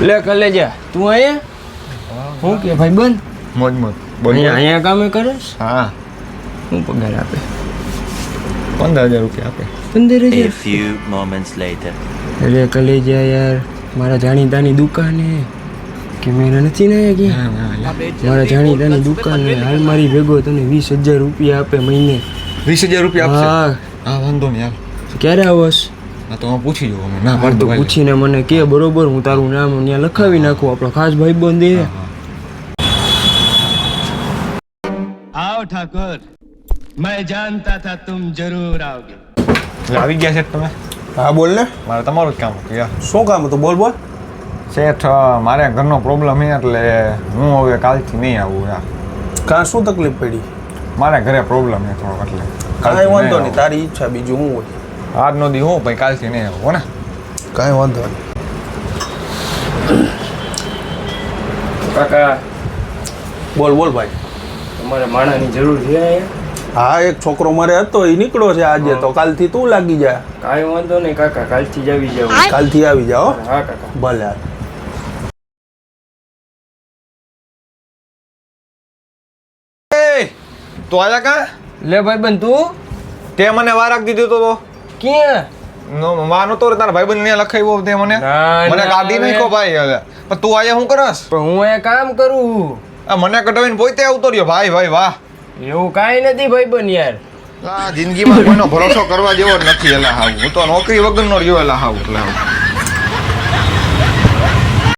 લે કલેજા તું અહીંયા હું કે ભાઈ બંધ મોજ મોજ અહીંયા કામે કરસ હા હું પગાર આપે 15,000 રૂપિયા આપે 15,000 A few moments later. અરે કલેજા યાર મારા જાણીતાની દુકાને કેમેરા નથી ને કે મારા જાણીતાની દુકાને હાલ મારી ભેગો તને 20,000 રૂપિયા આપે મહિને 20,000 રૂપિયા આપશે હા હા વાંધો નહીં હાલ ક્યારે આવસ હા તો હું પૂછી જોઉં અમે ના તો પાડતો પૂછીને મને કે બરોબર હું તારું નામ ત્યાં લખાવી નાખું આપણો ખાસ ભાઈબંધ એ आओ ठाकुर मैं जानता था तुम जरूर आओगे આવી ગયા શેઠ તમે હા બોલ ને મારે તમારું જ કામ હતું યાર શું કામ હતું બોલ બોલ શેઠ મારે ઘરનો પ્રોબ્લેમ છે એટલે હું હવે કાલથી નહીં આવું યાર કાં શું તકલીફ પડી મારા ઘરે પ્રોબ્લેમ છે થોડો એટલે કાંઈ વાંધો નહીં તારી ઈચ્છા બીજું હું હોય આજનો દી હું ભાઈ કાલથી નહીં આવું હો ને કાંઈ વાંધો નહીં કાકા બોલ બોલ ભાઈ તમારે માણાની જરૂર છે અહીંયા હા એક છોકરો મારે હતો એ નીકળ્યો છે આજે તો કાલથી તું લાગી જા કાંઈ વાંધો નહીં કાકા કાલથી જ આવી જાવ કાલથી આવી જાઓ હા કાકા ભલે હાલ. તું આયા કા લે ભાઈબંધ તું તે મને વાર રાખી દીધો તો ક્યાં નો માનો તો તારા ભાઈબંધ ને લખાવ્યો તે મને ના, મને ના, કાઢી હવે. નાખ્યો ભાઈ હવે પણ તું આયા શું કરસ પણ હું અહીંયા કામ કરું આ મને કઢાવીને પોતે આવતો રહ્યો ભાઈ ભાઈ વાહ એવું કાંઈ નથી ભાઈબંધ યાર આ જિંદગીમાં કોઈનો ભરોસો કરવા જેવો જ નથી એલા હાવ હું તો નોકરી વગરનો રહ્યો એલા હાવ એટલે હાવ